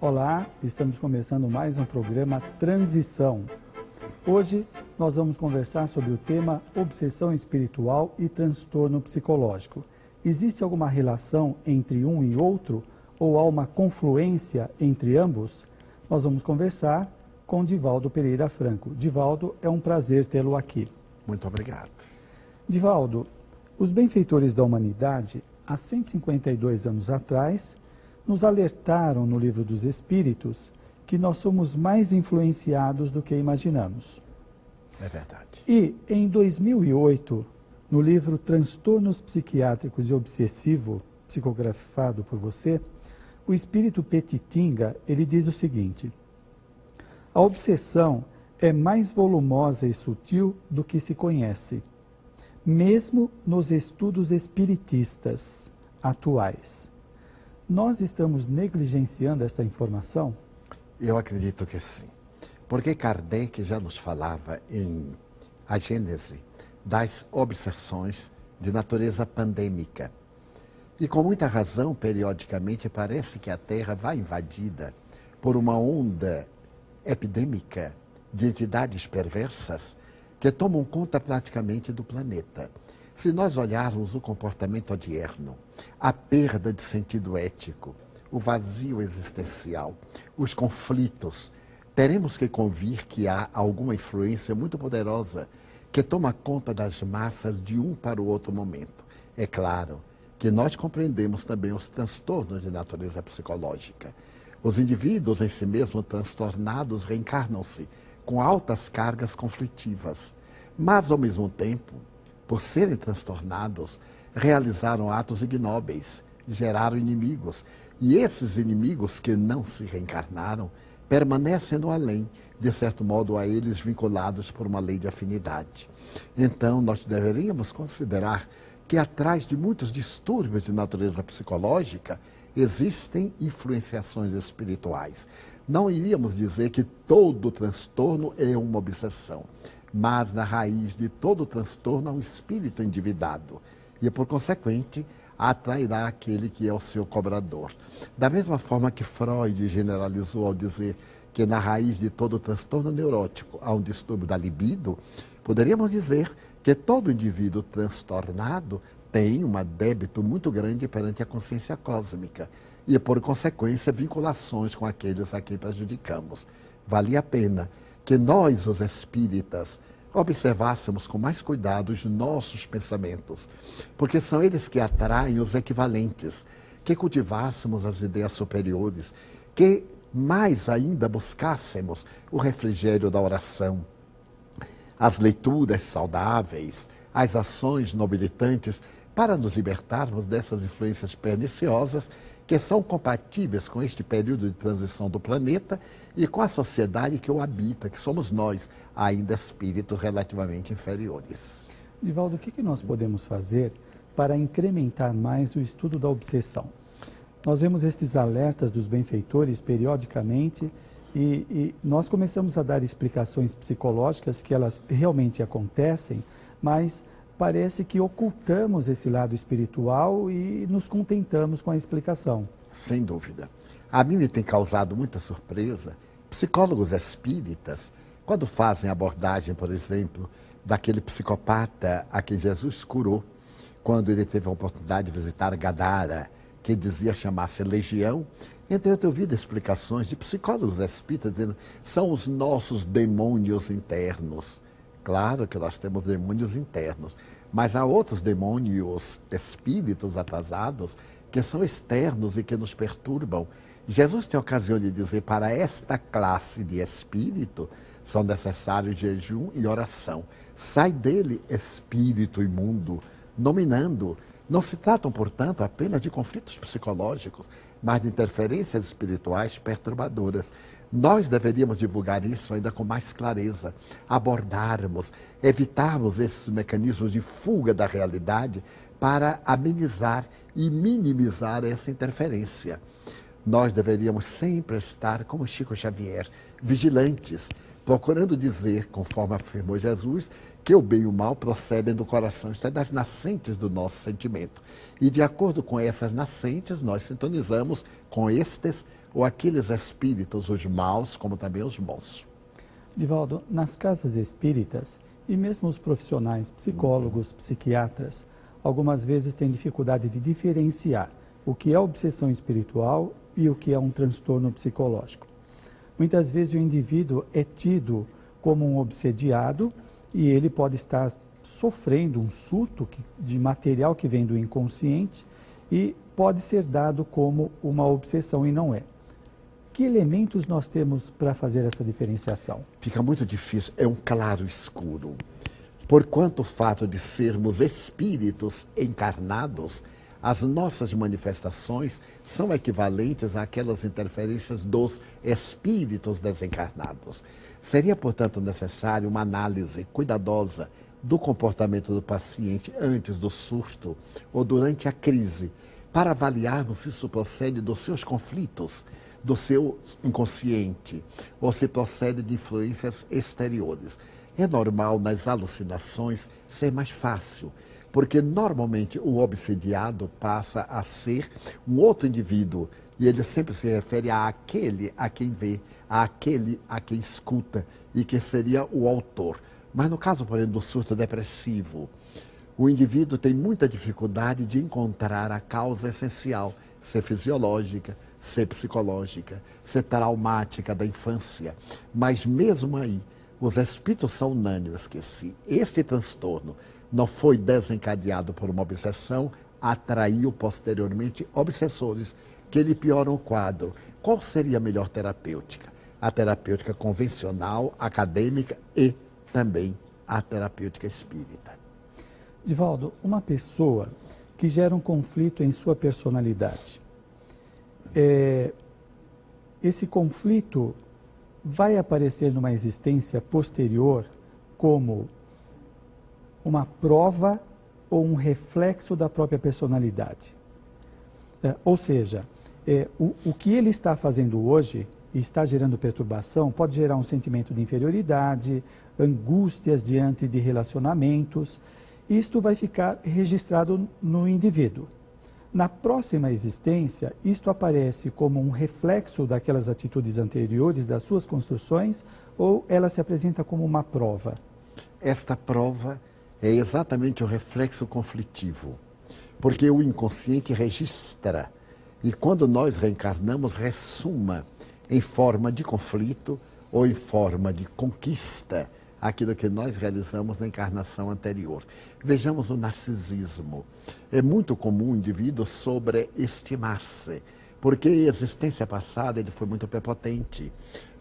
Olá, estamos começando mais um programa Transição. Hoje nós vamos conversar sobre o tema obsessão espiritual e transtorno psicológico. Existe alguma relação entre um e outro ou há uma confluência entre ambos? Nós vamos conversar com Divaldo Pereira Franco. Divaldo, é um prazer tê-lo aqui. Muito obrigado. Divaldo, os benfeitores da humanidade, há 152 anos atrás, nos alertaram no Livro dos Espíritos que nós somos mais influenciados do que imaginamos. É verdade. E, em 2008, no livro Transtornos Psiquiátricos e Obsessivo, psicografado por você, o espírito Petitinga, ele diz o seguinte: a obsessão é mais volumosa e sutil do que se conhece, mesmo nos estudos espiritistas atuais. Nós estamos negligenciando esta informação? Eu acredito que sim. Porque Kardec já nos falava em A Gênese das obsessões de natureza pandêmica. E com muita razão, periodicamente, parece que a Terra vai invadida por uma onda epidêmica de entidades perversas que tomam conta praticamente do planeta. Se nós olharmos o comportamento odierno, a perda de sentido ético, o vazio existencial, os conflitos, teremos que convir que há alguma influência muito poderosa que toma conta das massas de um para o outro momento. É claro que nós compreendemos também os transtornos de natureza psicológica. Os indivíduos em si mesmos transtornados reencarnam-se com altas cargas conflitivas, mas ao mesmo tempo, por serem transtornados, realizaram atos ignóbeis, geraram inimigos. E esses inimigos que não se reencarnaram, permanecem no além, de certo modo a eles vinculados por uma lei de afinidade. Então, nós deveríamos considerar que atrás de muitos distúrbios de natureza psicológica, existem influenciações espirituais. Não iríamos dizer que todo transtorno é uma obsessão, mas na raiz de todo transtorno há um espírito endividado e, por consequente, atrairá aquele que é o seu cobrador. Da mesma forma que Freud generalizou ao dizer que na raiz de todo transtorno neurótico há um distúrbio da libido, poderíamos dizer que todo indivíduo transtornado tem um débito muito grande perante a consciência cósmica e, por consequência, vinculações com aqueles a quem prejudicamos. Valia a pena que nós, os espíritas, observássemos com mais cuidado os nossos pensamentos, porque são eles que atraem os equivalentes, que cultivássemos as ideias superiores, que mais ainda buscássemos o refrigério da oração, as leituras saudáveis, as ações nobilitantes, para nos libertarmos dessas influências perniciosas que são compatíveis com este período de transição do planeta e com a sociedade que o habita, que somos nós, ainda espíritos relativamente inferiores. Divaldo, o que nós podemos fazer para incrementar mais o estudo da obsessão? Nós vemos estes alertas dos benfeitores periodicamente e nós começamos a dar explicações psicológicas que elas realmente acontecem, mas parece que ocultamos esse lado espiritual e nos contentamos com a explicação. Sem dúvida. A mim me tem causado muita surpresa psicólogos espíritas, quando fazem abordagem, por exemplo, daquele psicopata a quem Jesus curou, quando ele teve a oportunidade de visitar Gadara, que dizia chamar-se Legião. Então eu tenho ouvido explicações de psicólogos espíritas dizendo são os nossos demônios internos. Claro que nós temos demônios internos, mas há outros demônios, espíritos atrasados, que são externos e que nos perturbam. Jesus tem ocasião de dizer, para esta classe de espírito, são necessários jejum e oração. Sai dele, espírito imundo, nominando. Não se tratam, portanto, apenas de conflitos psicológicos, mas de interferências espirituais perturbadoras. Nós deveríamos divulgar isso ainda com mais clareza, abordarmos, evitarmos esses mecanismos de fuga da realidade para amenizar e minimizar essa interferência. Nós deveríamos sempre estar, como Chico Xavier, vigilantes, procurando dizer, conforme afirmou Jesus, que o bem e o mal procedem do coração, isto é, das nascentes do nosso sentimento. E de acordo com essas nascentes, nós sintonizamos com estes ou aqueles espíritos, os maus, como também os bons. Divaldo, nas casas espíritas, e mesmo os profissionais, psicólogos, psiquiatras, algumas vezes têm dificuldade de diferenciar o que é obsessão espiritual e o que é um transtorno psicológico. Muitas vezes o indivíduo é tido como um obsediado e ele pode estar sofrendo um surto de material que vem do inconsciente e pode ser dado como uma obsessão e não é. Que elementos nós temos para fazer essa diferenciação? Fica muito difícil, é um claro escuro. Porquanto o fato de sermos espíritos encarnados, as nossas manifestações são equivalentes àquelas interferências dos espíritos desencarnados. Seria, portanto, necessário uma análise cuidadosa do comportamento do paciente antes do surto ou durante a crise, para avaliarmos se isso procede dos seus conflitos, do seu inconsciente, ou se procede de influências exteriores. É normal nas alucinações ser mais fácil, porque normalmente o obsediado passa a ser um outro indivíduo e ele sempre se refere àquele a quem vê, àquele a quem escuta e que seria o autor. Mas no caso, por exemplo, do surto depressivo, o indivíduo tem muita dificuldade de encontrar a causa essencial, ser fisiológica, ser psicológica, ser traumática da infância. Mas mesmo aí, os espíritos são unânimes que se este transtorno não foi desencadeado por uma obsessão, atraiu posteriormente obsessores que lhe pioram o quadro. Qual seria a melhor terapêutica? A terapêutica convencional, acadêmica e também a terapêutica espírita. Divaldo, uma pessoa que gera um conflito em sua personalidade, esse conflito vai aparecer numa existência posterior como uma prova ou um reflexo da própria personalidade. Ou seja, o que ele está fazendo hoje e está gerando perturbação pode gerar um sentimento de inferioridade, angústias diante de relacionamentos. Isto vai ficar registrado no indivíduo. Na próxima existência, isto aparece como um reflexo daquelas atitudes anteriores, das suas construções, ou ela se apresenta como uma prova? Esta prova é exatamente o reflexo conflitivo, porque o inconsciente registra, e quando nós reencarnamos, ressuma em forma de conflito ou em forma de conquista aquilo que nós realizamos na encarnação anterior. Vejamos o narcisismo. É muito comum o indivíduo sobreestimar-se, porque em existência passada ele foi muito prepotente.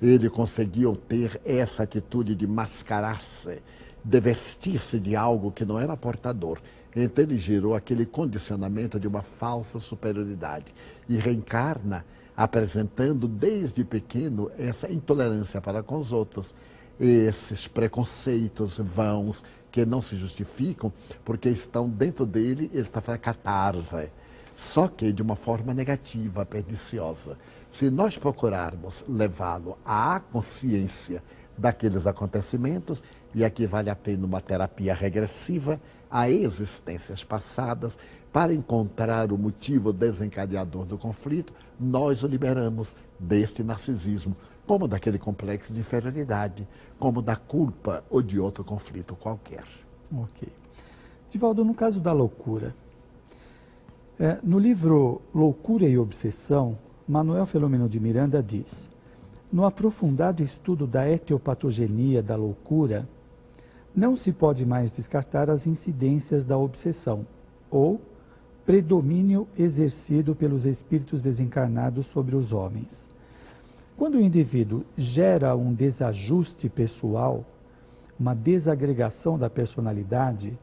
Ele conseguiu ter essa atitude de mascarar-se, de vestir-se de algo que não era portador. Então ele gerou aquele condicionamento de uma falsa superioridade e reencarna apresentando desde pequeno essa intolerância para com os outros, esses preconceitos vãos que não se justificam porque estão dentro dele, ele está fazendo catarse, só que de uma forma negativa, perniciosa. Se nós procurarmos levá-lo à consciência daqueles acontecimentos, e aqui vale a pena uma terapia regressiva a existências passadas, para encontrar o motivo desencadeador do conflito, nós o liberamos deste narcisismo, como daquele complexo de inferioridade, como da culpa ou de outro conflito qualquer. Ok. Divaldo, no caso da loucura, no livro Loucura e Obsessão, Manuel Filomeno de Miranda diz: no aprofundado estudo da etiopatogenia da loucura, não se pode mais descartar as incidências da obsessão, ou predomínio exercido pelos espíritos desencarnados sobre os homens. Quando o indivíduo gera um desajuste pessoal, uma desagregação da personalidade,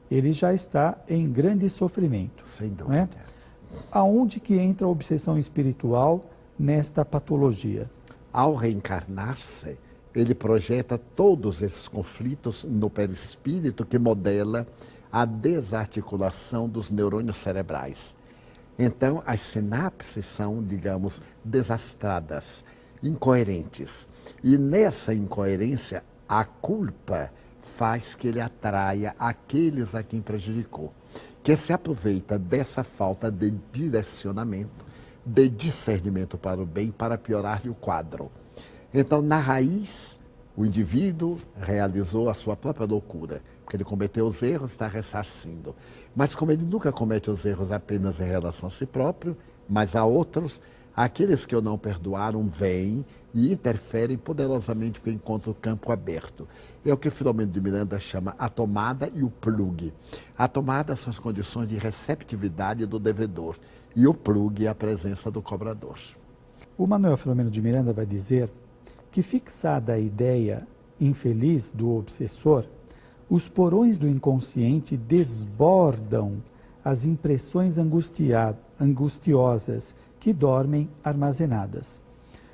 ele já está em grande sofrimento. Sem dúvida. Não é? Aonde que entra a obsessão espiritual nesta patologia? Ao reencarnar-se, ele projeta todos esses conflitos no perispírito que modela a desarticulação dos neurônios cerebrais. Então, as sinapses são, digamos, desastradas, incoerentes. E nessa incoerência, a culpa faz que ele atraia aqueles a quem prejudicou, que se aproveita dessa falta de direcionamento, de discernimento para o bem para piorar-lhe o quadro. Então, na raiz, o indivíduo realizou a sua própria loucura, porque ele cometeu os erros, está ressarcindo. Mas como ele nunca comete os erros apenas em relação a si próprio, mas a outros, aqueles que o não perdoaram vêm e interferem poderosamente porque encontram o campo aberto. É o que Filomeno de Miranda chama a tomada e o plug. A tomada são as condições de receptividade do devedor e o plug é a presença do cobrador. O Manuel Filomeno de Miranda vai dizer que, fixada a ideia infeliz do obsessor, os porões do inconsciente desbordam as impressões angustiosas que dormem armazenadas,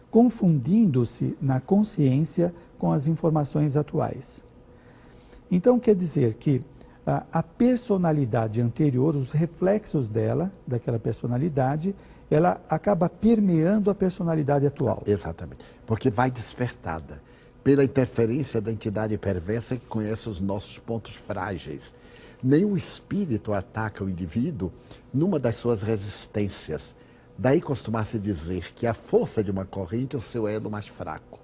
confundindo-se na consciência com as informações atuais. Então, quer dizer que a personalidade anterior, os reflexos dela, daquela personalidade, ela acaba permeando a personalidade atual. Exatamente, porque vai despertada pela interferência da entidade perversa que conhece os nossos pontos frágeis. Nenhum espírito ataca o indivíduo numa das suas resistências. Daí costuma-se dizer que a força de uma corrente é o seu elo mais fraco.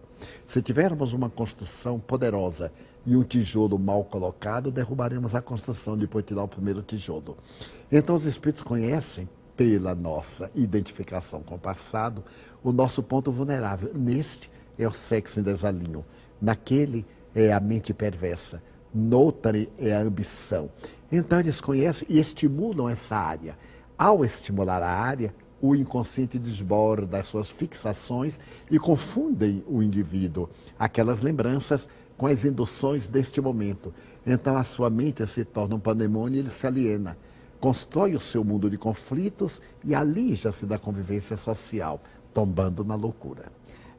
Se tivermos uma construção poderosa e um tijolo mal colocado, derrubaremos a construção depois de tirar o primeiro tijolo. Então os espíritos conhecem, pela nossa identificação com o passado, o nosso ponto vulnerável. Neste é o sexo em desalinho, naquele é a mente perversa, noutre é a ambição. Então eles conhecem e estimulam essa área. Ao estimular a área, o inconsciente desborda as suas fixações e confundem o indivíduo, aquelas lembranças, com as induções deste momento. Então a sua mente se torna um pandemônio e ele se aliena. Constrói o seu mundo de conflitos e alija-se da convivência social, tombando na loucura.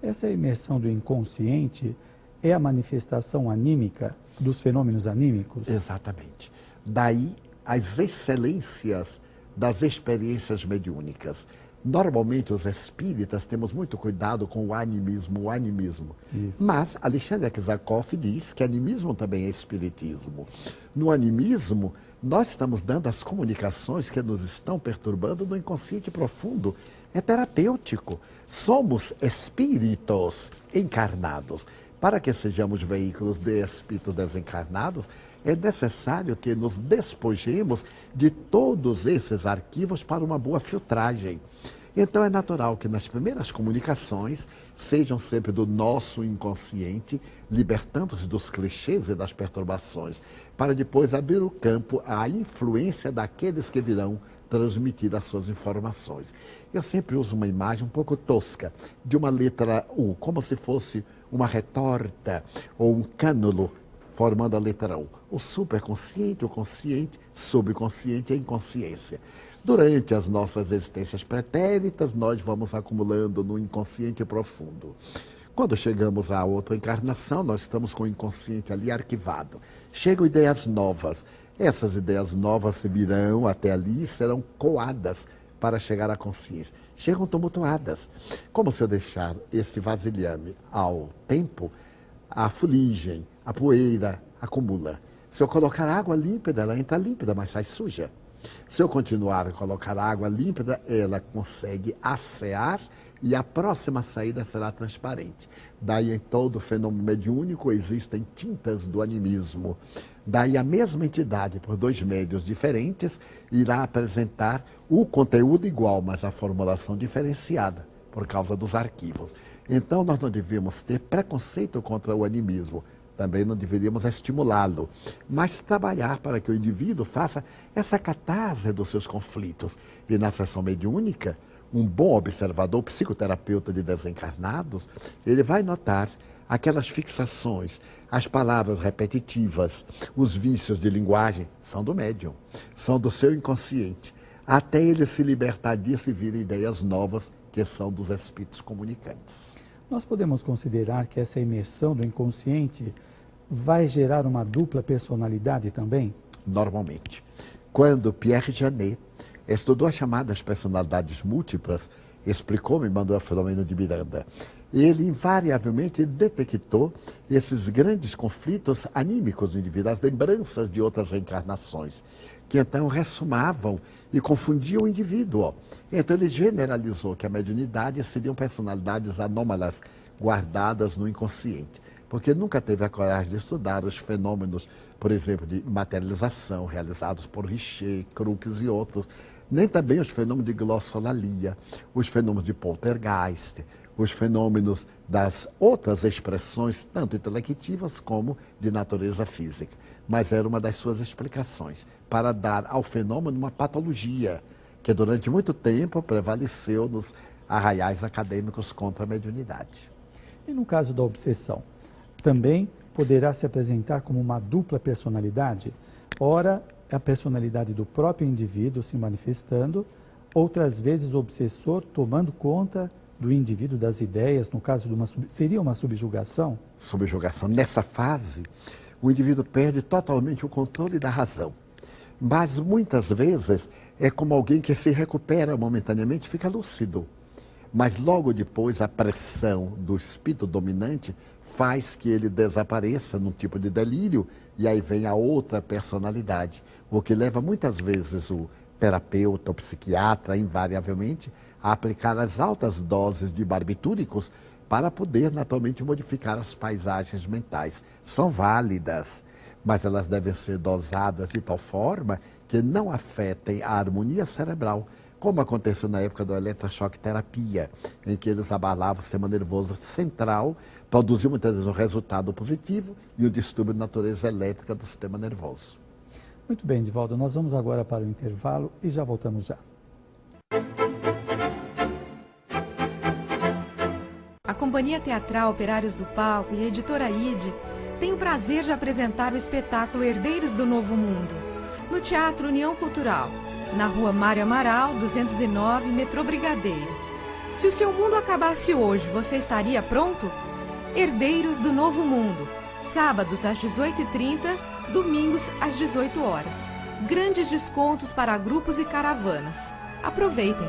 Essa imersão do inconsciente é a manifestação anímica dos fenômenos anímicos? Exatamente. Daí as excelências das experiências mediúnicas. Normalmente os espíritas temos muito cuidado com o animismo. Isso. Mas Alexandre Aksakoff diz que animismo também é espiritismo. No animismo, nós estamos dando as comunicações que nos estão perturbando no inconsciente profundo. É terapêutico. Somos espíritos encarnados. Para que sejamos veículos de espíritos desencarnados, é necessário que nos despojemos de todos esses arquivos para uma boa filtragem. Então é natural que nas primeiras comunicações sejam sempre do nosso inconsciente, libertando-os dos clichês e das perturbações, para depois abrir o campo à influência daqueles que virão transmitir as suas informações. Eu sempre uso uma imagem um pouco tosca de uma letra U, como se fosse uma retorta ou um cânulo formando a letra U. O superconsciente, o consciente, subconsciente e a inconsciência. Durante as nossas existências pretéritas, nós vamos acumulando no inconsciente profundo. Quando chegamos à outra encarnação, nós estamos com o inconsciente ali arquivado. Chegam ideias novas. Essas ideias novas virão até ali e serão coadas para chegar à consciência. Chegam tumultuadas. Como se eu deixar esse vasilhame ao tempo, a fuligem, a poeira acumula. Se eu colocar água límpida, ela entra límpida, mas sai suja. Se eu continuar a colocar água límpida, ela consegue assear e a próxima saída será transparente. Daí, em todo o fenômeno mediúnico, existem tintas do animismo. Daí, a mesma entidade, por dois médios diferentes, irá apresentar o conteúdo igual, mas a formulação diferenciada, por causa dos arquivos. Então, nós não devemos ter preconceito contra o animismo. Também não deveríamos estimulá-lo, mas trabalhar para que o indivíduo faça essa catarse dos seus conflitos. E na sessão mediúnica, um bom observador, psicoterapeuta de desencarnados, ele vai notar aquelas fixações, as palavras repetitivas, os vícios de linguagem, são do médium, são do seu inconsciente, até ele se libertar disso e vir ideias novas que são dos espíritos comunicantes. Nós podemos considerar que essa imersão do inconsciente vai gerar uma dupla personalidade também? Normalmente. Quando Pierre Janet estudou as chamadas personalidades múltiplas, explicou-me Manuel Filomeno de Miranda, ele invariavelmente detectou esses grandes conflitos anímicos do indivíduo, as lembranças de outras reencarnações, que então ressomavam e confundiam o indivíduo. Então ele generalizou que a mediunidade seriam personalidades anômalas guardadas no inconsciente, porque nunca teve a coragem de estudar os fenômenos, por exemplo, de materialização realizados por Richer, Crookes e outros, nem também os fenômenos de glossolalia, os fenômenos de poltergeist, os fenômenos das outras expressões, tanto intelectivas como de natureza física. Mas era uma das suas explicações, para dar ao fenômeno uma patologia, que durante muito tempo prevaleceu nos arraiais acadêmicos contra a mediunidade. E no caso da obsessão, também poderá se apresentar como uma dupla personalidade? Ora, a personalidade do próprio indivíduo se manifestando, outras vezes o obsessor tomando conta do indivíduo, das ideias, no caso de seria uma subjugação? Subjugação. Nessa fase, o indivíduo perde totalmente o controle da razão. Mas muitas vezes é como alguém que se recupera momentaneamente, fica lúcido. Mas logo depois a pressão do espírito dominante faz que ele desapareça num tipo de delírio e aí vem a outra personalidade, o que leva muitas vezes o terapeuta, o psiquiatra, invariavelmente, a aplicar as altas doses de barbitúricos para poder naturalmente modificar as paisagens mentais. São válidas, mas elas devem ser dosadas de tal forma que não afetem a harmonia cerebral, como aconteceu na época da eletrochoque terapia, em que eles abalavam o sistema nervoso central, produziam muitas vezes um resultado positivo e um distúrbio de natureza elétrica do sistema nervoso. Muito bem, Divaldo, nós vamos agora para o intervalo e já voltamos já. A Companhia Teatral Operários do Palco e a Editora Ide têm o prazer de apresentar o espetáculo Herdeiros do Novo Mundo, no Teatro União Cultural, na Rua Mário Amaral, 209, Metrô Brigadeiro. Se o seu mundo acabasse hoje, você estaria pronto? Herdeiros do Novo Mundo, sábados às 18h30, domingos às 18 horas. Grandes descontos para grupos e caravanas. Aproveitem!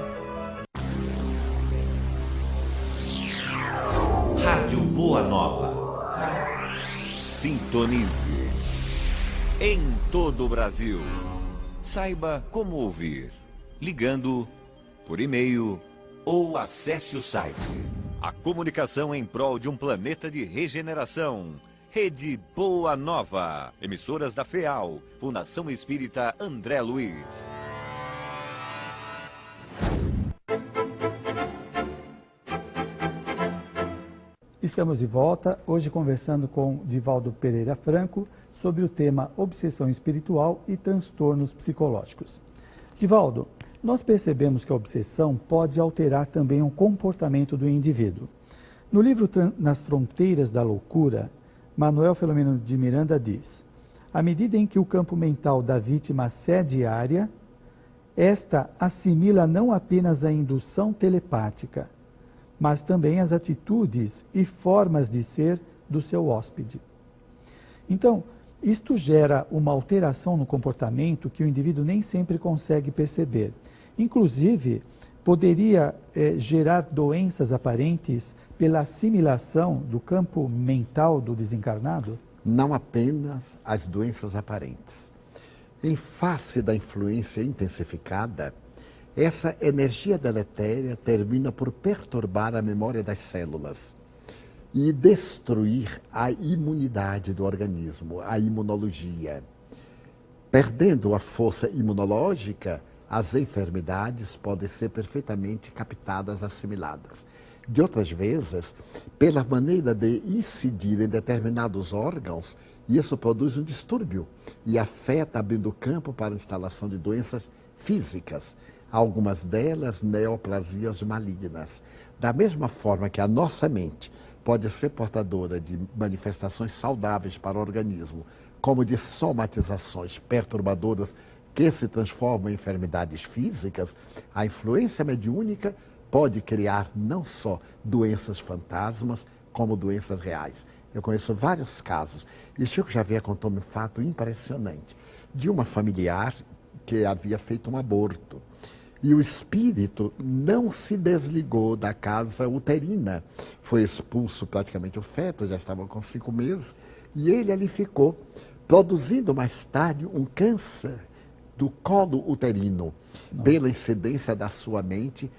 Rádio Boa Nova. Sintonize. Em todo o Brasil. Saiba como ouvir. Ligando, por e-mail ou acesse o site. A comunicação em prol de um planeta de regeneração. Rede Boa Nova. Emissoras da FEAL. Fundação Espírita André Luiz. Estamos de volta, hoje conversando com Divaldo Pereira Franco sobre o tema obsessão espiritual e transtornos psicológicos. Divaldo, nós percebemos que a obsessão pode alterar também o comportamento do indivíduo. No livro Nas Fronteiras da Loucura, Manuel Filomeno de Miranda diz: à medida em que o campo mental da vítima cede área, esta assimila não apenas a indução telepática, mas também as atitudes e formas de ser do seu hóspede. Então, isto gera uma alteração no comportamento que o indivíduo nem sempre consegue perceber. Inclusive, poderia gerar doenças aparentes pela assimilação do campo mental do desencarnado? Não apenas as doenças aparentes. Em face da influência intensificada, essa energia deletéria termina por perturbar a memória das células e destruir a imunidade do organismo, a imunologia. Perdendo a força imunológica, as enfermidades podem ser perfeitamente captadas, assimiladas. De outras vezes, pela maneira de incidir em determinados órgãos, isso produz um distúrbio e afeta, abrindo campo para a instalação de doenças físicas, algumas delas neoplasias malignas. Da mesma forma que a nossa mente pode ser portadora de manifestações saudáveis para o organismo, como de somatizações perturbadoras que se transformam em enfermidades físicas, a influência mediúnica pode criar não só doenças fantasmas, como doenças reais. Eu conheço vários casos, e Chico Xavier contou-me um fato impressionante, de uma familiar que havia feito um aborto. E o espírito não se desligou da casa uterina. Foi expulso praticamente o feto, já estava com 5 meses, e ele ali ficou, produzindo mais tarde um câncer do colo uterino. Pela incidência da sua mente,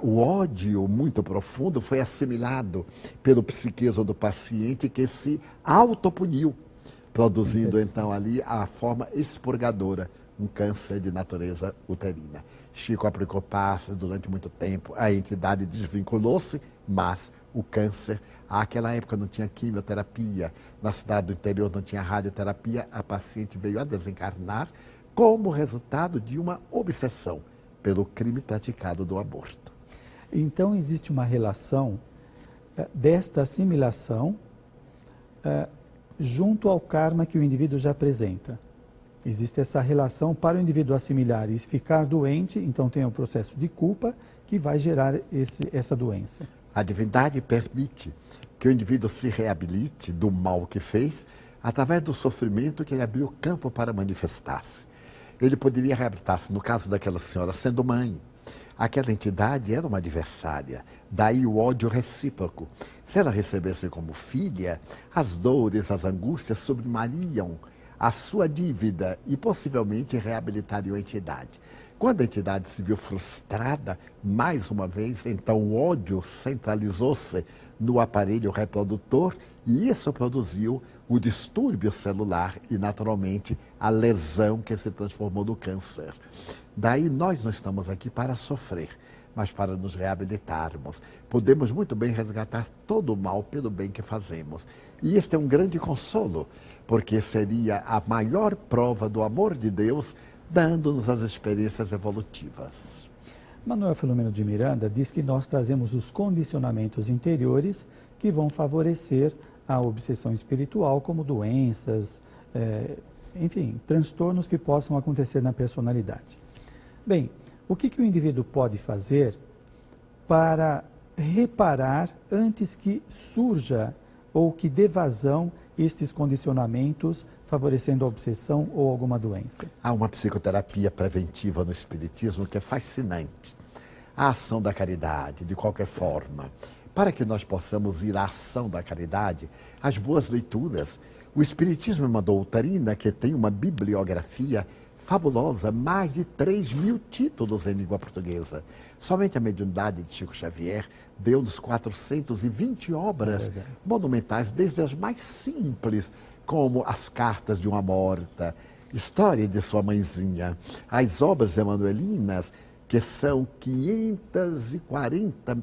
o ódio muito profundo foi assimilado pelo psiquismo do paciente, que se autopuniu, produzindo então ali a forma expurgadora, um câncer de natureza uterina. Chico aplicou passes durante muito tempo, a entidade desvinculou-se, mas o câncer, naquela época não tinha quimioterapia, na cidade do interior não tinha radioterapia, a paciente veio a desencarnar como resultado de uma obsessão pelo crime praticado do aborto. Então existe uma relação desta assimilação junto ao karma que o indivíduo já apresenta. Existe essa relação para o indivíduo assimilar e ficar doente, então tem o processo de culpa que vai gerar essa doença. A divindade permite que o indivíduo se reabilite do mal que fez através do sofrimento que ele abriu campo para manifestar-se. Ele poderia reabilitar-se, no caso daquela senhora, sendo mãe. Aquela entidade era uma adversária, daí o ódio recíproco. Se ela recebesse como filha, as dores, as angústias sublimariam a sua dívida e possivelmente reabilitariam a entidade. Quando a entidade se viu frustrada, mais uma vez, então o ódio centralizou-se no aparelho reprodutor e isso produziu o distúrbio celular e, naturalmente, a lesão que se transformou no câncer. Daí nós não estamos aqui para sofrer, mas para nos reabilitarmos. Podemos muito bem resgatar todo o mal pelo bem que fazemos. E este é um grande consolo, porque seria a maior prova do amor de Deus, dando-nos as experiências evolutivas. Manuel Filomeno de Miranda diz que nós trazemos os condicionamentos interiores que vão favorecer a obsessão espiritual, como doenças, enfim, transtornos que possam acontecer na personalidade. Bem, o que o indivíduo pode fazer para reparar antes que surja ou que dê vazão estes condicionamentos, favorecendo a obsessão ou alguma doença? Há uma psicoterapia preventiva no Espiritismo que é fascinante. A ação da caridade, de qualquer forma. Para que nós possamos ir à ação da caridade, as boas leituras. O Espiritismo é uma doutrina que tem uma bibliografia fabulosa, mais de 3.000 títulos em língua portuguesa. Somente a mediunidade de Chico Xavier deu-nos 420 obras monumentais, desde as mais simples, como as cartas de uma morta, história de sua mãezinha, as obras emanuelinas, que são 540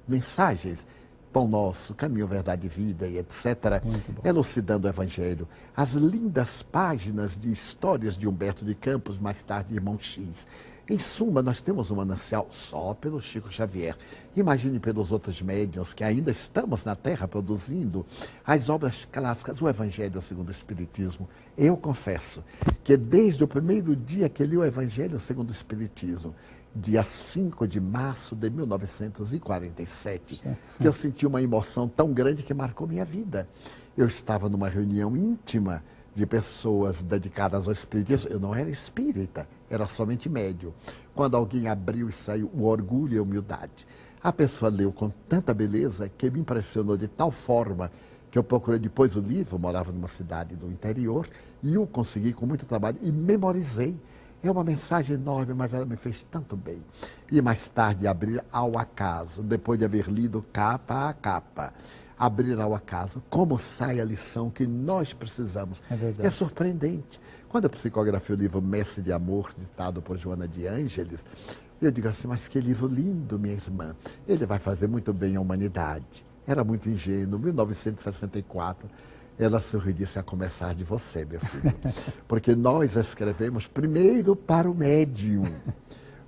mensagens, Pão Nosso, Caminho, Verdade e Vida, e etc., elucidando o Evangelho. As lindas páginas de histórias de Humberto de Campos, mais tarde Irmão X. Em suma, nós temos um manancial só pelo Chico Xavier. Imagine pelos outros médiuns que ainda estamos na Terra produzindo as obras clássicas, o Evangelho segundo o Espiritismo. Eu confesso que desde o primeiro dia que li o Evangelho segundo o Espiritismo, dia 5 de março de 1947, que eu senti uma emoção tão grande que marcou minha vida. Eu estava numa reunião íntima de pessoas dedicadas ao espiritismo. Eu não era espírita, era somente médium. Quando alguém abriu e saiu o orgulho e a humildade. A pessoa leu com tanta beleza que me impressionou de tal forma que eu procurei depois o livro, eu morava numa cidade do interior, e eu consegui com muito trabalho e memorizei. É uma mensagem enorme, mas ela me fez tanto bem. E mais tarde abrir ao acaso, depois de haver lido capa a capa, abrir ao acaso, como sai a lição que nós precisamos. É surpreendente. Quando eu psicografei o livro Mestre de Amor, ditado por Joana de Ângeles, eu digo assim, mas que livro lindo, minha irmã. Ele vai fazer muito bem à humanidade. Era muito ingênuo, 1964. Ela sorriu e disse, a começar de você, meu filho. Porque nós escrevemos primeiro para o médium.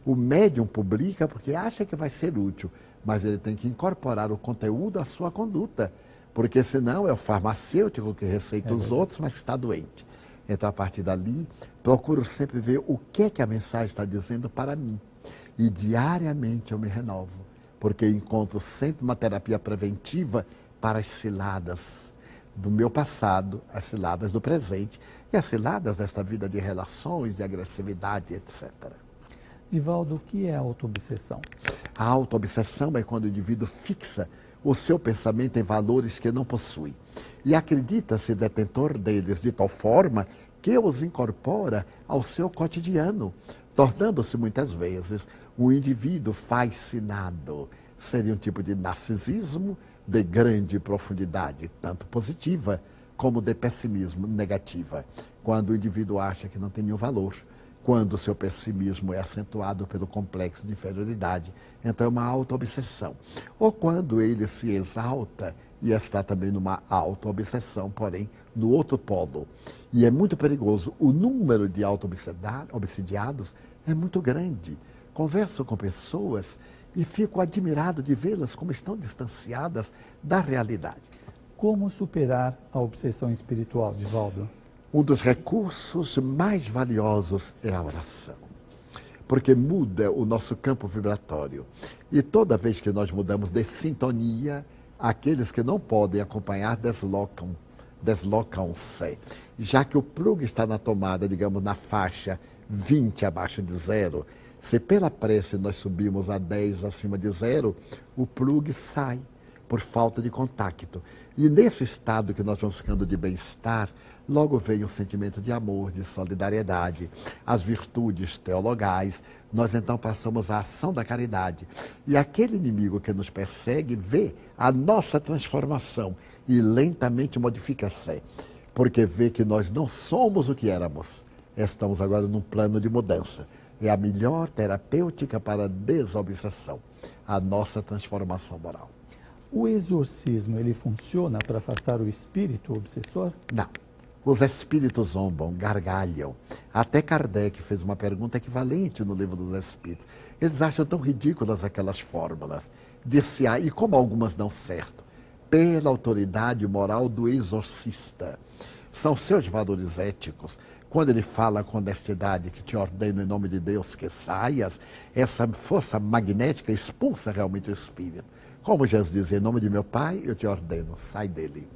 O médium publica porque acha que vai ser útil, mas ele tem que incorporar o conteúdo à sua conduta, porque senão é o farmacêutico que receita os outros, mas está doente. Então, a partir dali, procuro sempre ver o que é que a mensagem está dizendo para mim. E diariamente eu me renovo, porque encontro sempre uma terapia preventiva para as ciladas do meu passado, as ciladas do presente e as ciladas desta vida de relações, de agressividade, etc. Divaldo, o que é autoobsessão? A autoobsessão é quando o indivíduo fixa o seu pensamento em valores que não possui e acredita-se detentor deles de tal forma que os incorpora ao seu cotidiano, tornando-se muitas vezes um indivíduo fascinado. Seria um tipo de narcisismo de grande profundidade, tanto positiva como de pessimismo negativa, quando o indivíduo acha que não tem nenhum valor, quando o seu pessimismo é acentuado pelo complexo de inferioridade, então é uma autoobsessão. Ou quando ele se exalta e está também numa autoobsessão, porém no outro polo. E é muito perigoso. O número de auto-obsidiados é muito grande. Converso com pessoas e fico admirado de vê-las como estão distanciadas da realidade. Como superar a obsessão espiritual, Divaldo? Um dos recursos mais valiosos é a oração, porque muda o nosso campo vibratório. E toda vez que nós mudamos de sintonia, aqueles que não podem acompanhar deslocam-se. Já que o plug está na tomada, digamos, na faixa 20 abaixo de zero, se pela prece nós subimos a 10 acima de zero, o plug sai por falta de contato. E nesse estado que nós vamos ficando de bem-estar, logo vem o sentimento de amor, de solidariedade, as virtudes teologais. Nós então passamos à ação da caridade. E aquele inimigo que nos persegue vê a nossa transformação e lentamente modifica-se, porque vê que nós não somos o que éramos. Estamos agora num plano de mudança. É a melhor terapêutica para a desobsessão, a nossa transformação moral. O exorcismo, ele funciona para afastar o espírito obsessor? Não. Os espíritos zombam, gargalham. Até Kardec fez uma pergunta equivalente no Livro dos Espíritos. Eles acham tão ridículas aquelas fórmulas. Disse, e como algumas dão certo, pela autoridade moral do exorcista. São seus valores éticos. Quando ele fala com honestidade, que te ordeno em nome de Deus que saias, essa força magnética expulsa realmente o espírito. Como Jesus dizia, em nome de meu Pai, eu te ordeno, sai dele.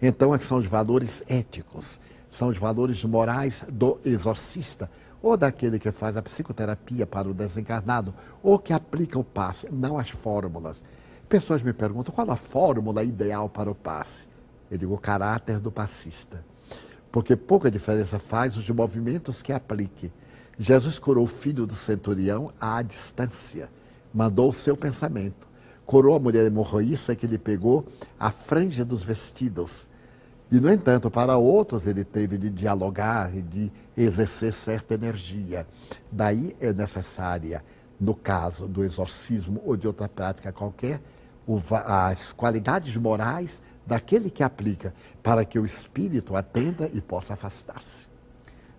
Então, são os valores éticos, são os valores morais do exorcista, ou daquele que faz a psicoterapia para o desencarnado, ou que aplica o passe, não as fórmulas. Pessoas me perguntam, qual a fórmula ideal para o passe? Eu digo, o caráter do passista. Porque pouca diferença faz os movimentos que aplique. Jesus curou o filho do centurião à distância, mandou o seu pensamento. Curou a mulher hemorroíça que lhe pegou a franja dos vestidos. E, no entanto, para outros ele teve de dialogar e de exercer certa energia. Daí é necessária, no caso do exorcismo ou de outra prática qualquer, as qualidades morais daquele que aplica, para que o espírito atenda e possa afastar-se.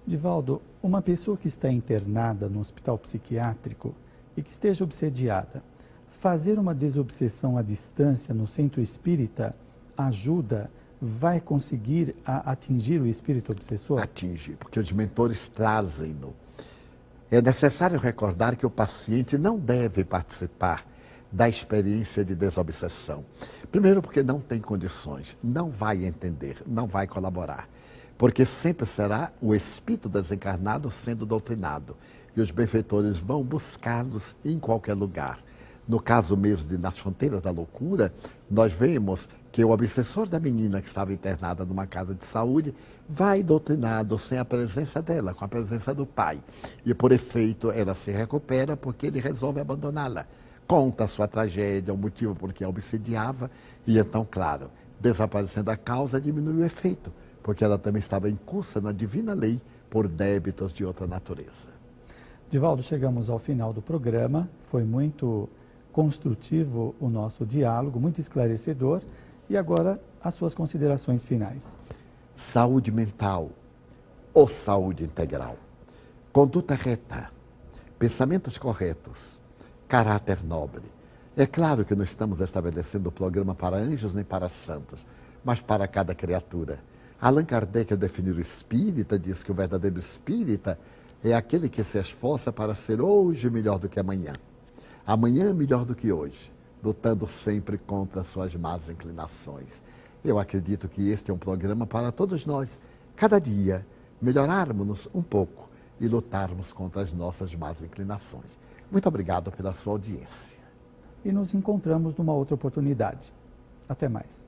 Divaldo, uma pessoa que está internada no hospital psiquiátrico e que esteja obsediada, fazer uma desobsessão à distância no centro espírita ajuda, vai conseguir atingir o espírito obsessor? Atinge, porque os mentores trazem-no. É necessário recordar que o paciente não deve participar da experiência de desobsessão. Primeiro porque não tem condições, não vai entender, não vai colaborar. Porque sempre será o espírito desencarnado sendo doutrinado. E os benfeitores vão buscá-los em qualquer lugar. No caso mesmo de Nas Fronteiras da Loucura, nós vemos que o obsessor da menina que estava internada numa casa de saúde vai doutrinado sem a presença dela, com a presença do pai. E por efeito ela se recupera porque ele resolve abandoná-la. Conta a sua tragédia, o motivo por que a obsediava, e então, claro, desaparecendo a causa, diminui o efeito, porque ela também estava incursa na divina lei por débitos de outra natureza. Divaldo, chegamos ao final do programa, foi muito construtivo o nosso diálogo, muito esclarecedor, e agora as suas considerações finais. Saúde mental ou saúde integral, conduta reta, pensamentos corretos, caráter nobre. É claro que não estamos estabelecendo o programa para anjos nem para santos, mas para cada criatura. Allan Kardec, ao definir o espírita, diz que o verdadeiro espírita é aquele que se esforça para ser hoje melhor do que amanhã. Amanhã melhor do que hoje, lutando sempre contra as suas más inclinações. Eu acredito que este é um programa para todos nós, cada dia, melhorarmos-nos um pouco e lutarmos contra as nossas más inclinações. Muito obrigado pela sua audiência. E nos encontramos numa outra oportunidade. Até mais.